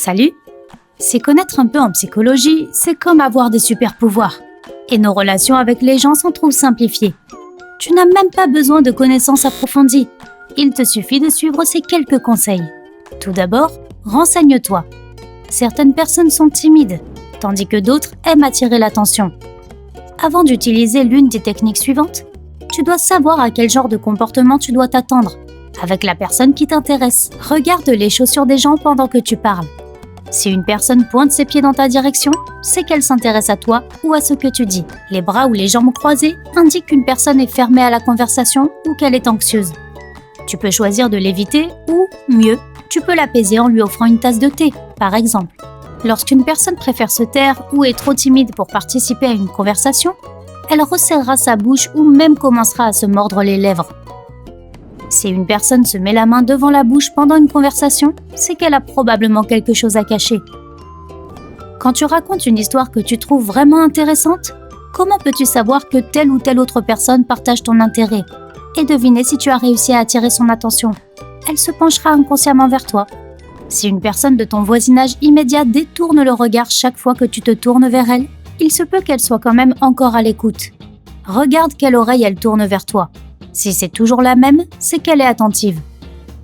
Salut! C'est connaître un peu en psychologie, c'est comme avoir des super pouvoirs. Et nos relations avec les gens s'en trouvent simplifiées. Tu n'as même pas besoin de connaissances approfondies. Il te suffit de suivre ces quelques conseils. Tout d'abord, renseigne-toi. Certaines personnes sont timides, tandis que d'autres aiment attirer l'attention. Avant d'utiliser l'une des techniques suivantes, tu dois savoir à quel genre de comportement tu dois t'attendre. Avec la personne qui t'intéresse, regarde les chaussures des gens pendant que tu parles. Si une personne pointe ses pieds dans ta direction, c'est qu'elle s'intéresse à toi ou à ce que tu dis. Les bras ou les jambes croisées indiquent qu'une personne est fermée à la conversation ou qu'elle est anxieuse. Tu peux choisir de l'éviter ou, mieux, tu peux l'apaiser en lui offrant une tasse de thé, par exemple. Lorsqu'une personne préfère se taire ou est trop timide pour participer à une conversation, elle resserrera sa bouche ou même commencera à se mordre les lèvres. Si une personne se met la main devant la bouche pendant une conversation, c'est qu'elle a probablement quelque chose à cacher. Quand tu racontes une histoire que tu trouves vraiment intéressante, comment peux-tu savoir que telle ou telle autre personne partage ton intérêt et deviner si tu as réussi à attirer son attention? Elle se penchera inconsciemment vers toi. Si une personne de ton voisinage immédiat détourne le regard chaque fois que tu te tournes vers elle, il se peut qu'elle soit quand même encore à l'écoute. Regarde quelle oreille elle tourne vers toi. Si c'est toujours la même, c'est qu'elle est attentive.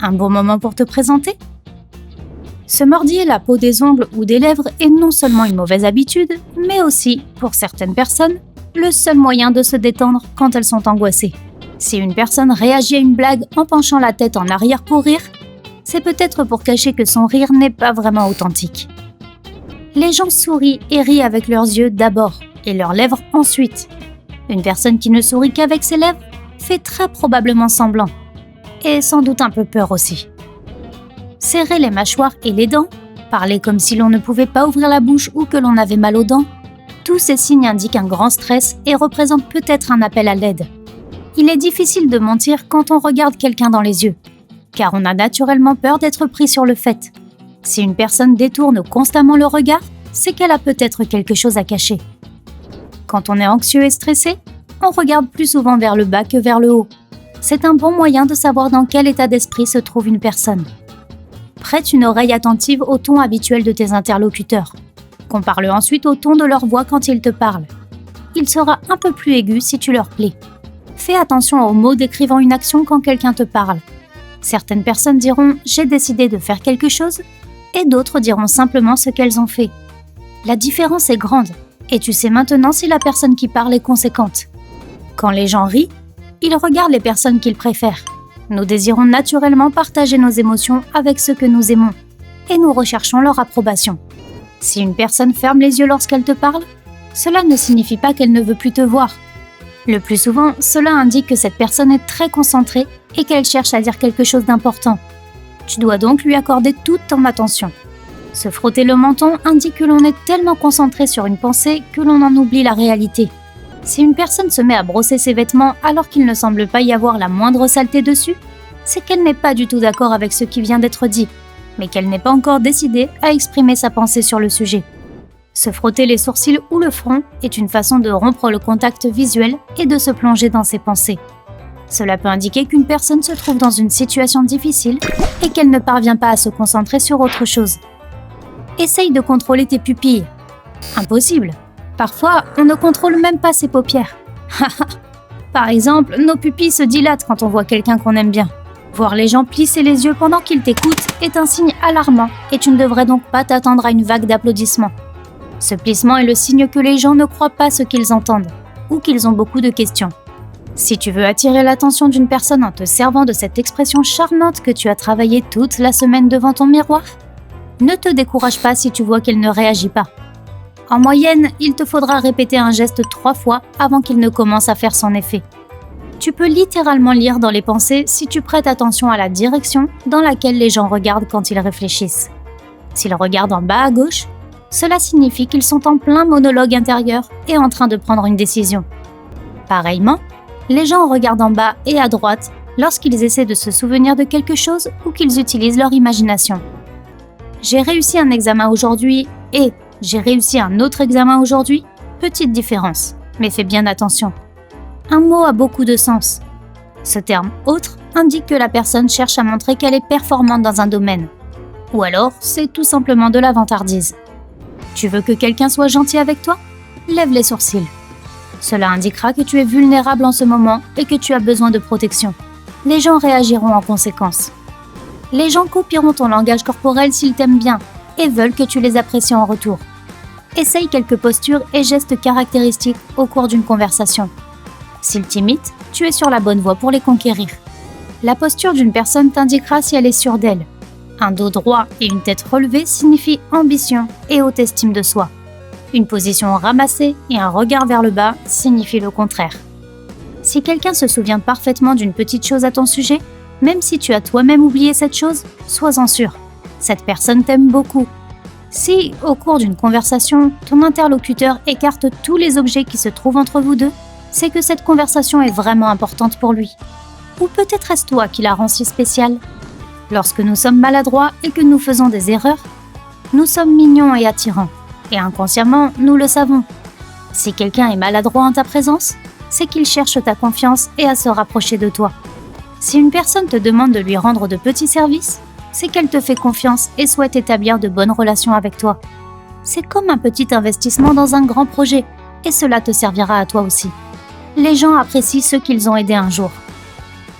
Un bon moment pour te présenter? Se mordiller la peau des ongles ou des lèvres est non seulement une mauvaise habitude, mais aussi, pour certaines personnes, le seul moyen de se détendre quand elles sont angoissées. Si une personne réagit à une blague en penchant la tête en arrière pour rire, c'est peut-être pour cacher que son rire n'est pas vraiment authentique. Les gens sourient et rient avec leurs yeux d'abord et leurs lèvres ensuite. Une personne qui ne sourit qu'avec ses lèvres fait très probablement semblant, et sans doute un peu peur aussi. Serrer les mâchoires et les dents, parler comme si l'on ne pouvait pas ouvrir la bouche ou que l'on avait mal aux dents, tous ces signes indiquent un grand stress et représentent peut-être un appel à l'aide. Il est difficile de mentir quand on regarde quelqu'un dans les yeux, car on a naturellement peur d'être pris sur le fait. Si une personne détourne constamment le regard, c'est qu'elle a peut-être quelque chose à cacher. Quand on est anxieux et stressé, on regarde plus souvent vers le bas que vers le haut. C'est un bon moyen de savoir dans quel état d'esprit se trouve une personne. Prête une oreille attentive au ton habituel de tes interlocuteurs. Compare-le ensuite au ton de leur voix quand ils te parlent. Il sera un peu plus aigu si tu leur plais. Fais attention aux mots décrivant une action quand quelqu'un te parle. Certaines personnes diront « j'ai décidé de faire quelque chose » et d'autres diront simplement ce qu'elles ont fait. La différence est grande et tu sais maintenant si la personne qui parle est conséquente. Quand les gens rient, ils regardent les personnes qu'ils préfèrent. Nous désirons naturellement partager nos émotions avec ceux que nous aimons et nous recherchons leur approbation. Si une personne ferme les yeux lorsqu'elle te parle, cela ne signifie pas qu'elle ne veut plus te voir. Le plus souvent, cela indique que cette personne est très concentrée et qu'elle cherche à dire quelque chose d'important. Tu dois donc lui accorder toute ton attention. Se frotter le menton indique que l'on est tellement concentré sur une pensée que l'on en oublie la réalité. Si une personne se met à brosser ses vêtements alors qu'il ne semble pas y avoir la moindre saleté dessus, c'est qu'elle n'est pas du tout d'accord avec ce qui vient d'être dit, mais qu'elle n'est pas encore décidée à exprimer sa pensée sur le sujet. Se frotter les sourcils ou le front est une façon de rompre le contact visuel et de se plonger dans ses pensées. Cela peut indiquer qu'une personne se trouve dans une situation difficile et qu'elle ne parvient pas à se concentrer sur autre chose. Essaye de contrôler tes pupilles. Impossible. Parfois, on ne contrôle même pas ses paupières. Par exemple, nos pupilles se dilatent quand on voit quelqu'un qu'on aime bien. Voir les gens plisser les yeux pendant qu'ils t'écoutent est un signe alarmant et tu ne devrais donc pas t'attendre à une vague d'applaudissements. Ce plissement est le signe que les gens ne croient pas ce qu'ils entendent ou qu'ils ont beaucoup de questions. Si tu veux attirer l'attention d'une personne en te servant de cette expression charmante que tu as travaillée toute la semaine devant ton miroir, ne te décourage pas si tu vois qu'elle ne réagit pas. En moyenne, il te faudra répéter un geste 3 fois avant qu'il ne commence à faire son effet. Tu peux littéralement lire dans les pensées si tu prêtes attention à la direction dans laquelle les gens regardent quand ils réfléchissent. S'ils regardent en bas à gauche, cela signifie qu'ils sont en plein monologue intérieur et en train de prendre une décision. Pareillement, les gens regardent en bas et à droite lorsqu'ils essaient de se souvenir de quelque chose ou qu'ils utilisent leur imagination. J'ai réussi un examen aujourd'hui et j'ai réussi un autre examen aujourd'hui, petite différence, mais fais bien attention. Un mot a beaucoup de sens. Ce terme « autre » indique que la personne cherche à montrer qu'elle est performante dans un domaine. Ou alors, c'est tout simplement de la vantardise. Tu veux que quelqu'un soit gentil avec toi? Lève les sourcils. Cela indiquera que tu es vulnérable en ce moment et que tu as besoin de protection. Les gens réagiront en conséquence. Les gens copieront ton langage corporel s'ils t'aiment bien et veulent que tu les apprécies en retour. Essaye quelques postures et gestes caractéristiques au cours d'une conversation. S'ils t'imitent, tu es sur la bonne voie pour les conquérir. La posture d'une personne t'indiquera si elle est sûre d'elle. Un dos droit et une tête relevée signifient ambition et haute estime de soi. Une position ramassée et un regard vers le bas signifient le contraire. Si quelqu'un se souvient parfaitement d'une petite chose à ton sujet, même si tu as toi-même oublié cette chose, sois-en sûr. Cette personne t'aime beaucoup. Si, au cours d'une conversation, ton interlocuteur écarte tous les objets qui se trouvent entre vous deux, c'est que cette conversation est vraiment importante pour lui. Ou peut-être est-ce toi qui la rend si spéciale. Lorsque nous sommes maladroits et que nous faisons des erreurs, nous sommes mignons et attirants. Et inconsciemment, nous le savons. Si quelqu'un est maladroit en ta présence, c'est qu'il cherche ta confiance et à se rapprocher de toi. Si une personne te demande de lui rendre de petits services, c'est qu'elle te fait confiance et souhaite établir de bonnes relations avec toi. C'est comme un petit investissement dans un grand projet, et cela te servira à toi aussi. Les gens apprécient ceux qu'ils ont aidés un jour.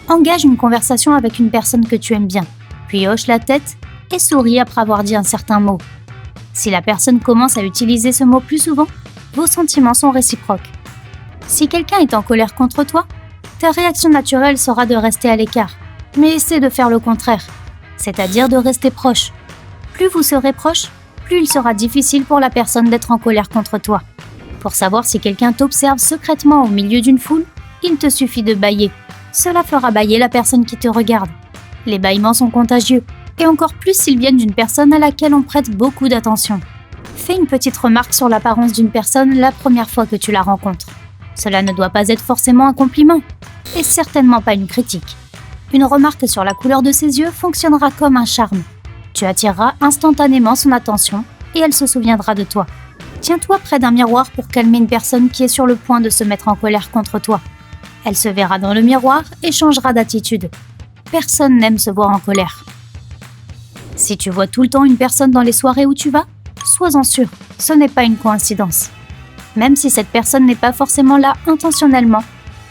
Engage une conversation avec une personne que tu aimes bien, puis hoche la tête et souris après avoir dit un certain mot. Si la personne commence à utiliser ce mot plus souvent, vos sentiments sont réciproques. Si quelqu'un est en colère contre toi, ta réaction naturelle sera de rester à l'écart, mais essaie de faire le contraire, c'est-à-dire de rester proche. Plus vous serez proche, plus il sera difficile pour la personne d'être en colère contre toi. Pour savoir si quelqu'un t'observe secrètement au milieu d'une foule, il te suffit de bâiller. Cela fera bâiller la personne qui te regarde. Les bâillements sont contagieux, et encore plus s'ils viennent d'une personne à laquelle on prête beaucoup d'attention. Fais une petite remarque sur l'apparence d'une personne la première fois que tu la rencontres. Cela ne doit pas être forcément un compliment, et certainement pas une critique. Une remarque sur la couleur de ses yeux fonctionnera comme un charme. Tu attireras instantanément son attention et elle se souviendra de toi. Tiens-toi près d'un miroir pour calmer une personne qui est sur le point de se mettre en colère contre toi. Elle se verra dans le miroir et changera d'attitude. Personne n'aime se voir en colère. Si tu vois tout le temps une personne dans les soirées où tu vas, sois-en sûr, ce n'est pas une coïncidence. Même si cette personne n'est pas forcément là intentionnellement,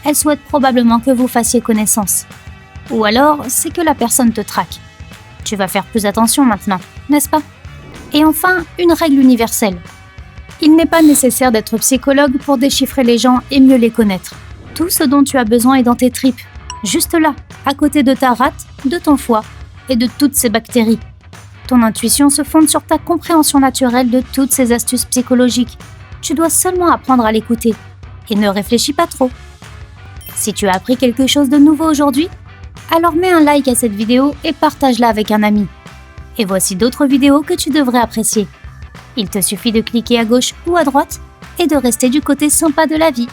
elle souhaite probablement que vous fassiez connaissance. Ou alors, c'est que la personne te traque. Tu vas faire plus attention maintenant, n'est-ce pas? Et enfin, une règle universelle. Il n'est pas nécessaire d'être psychologue pour déchiffrer les gens et mieux les connaître. Tout ce dont tu as besoin est dans tes tripes, juste là, à côté de ta rate, de ton foie et de toutes ces bactéries. Ton intuition se fonde sur ta compréhension naturelle de toutes ces astuces psychologiques. Tu dois seulement apprendre à l'écouter et ne réfléchis pas trop. Si tu as appris quelque chose de nouveau aujourd'hui, alors mets un like à cette vidéo et partage-la avec un ami. Et voici d'autres vidéos que tu devrais apprécier. Il te suffit de cliquer à gauche ou à droite et de rester du côté sympa de la vie.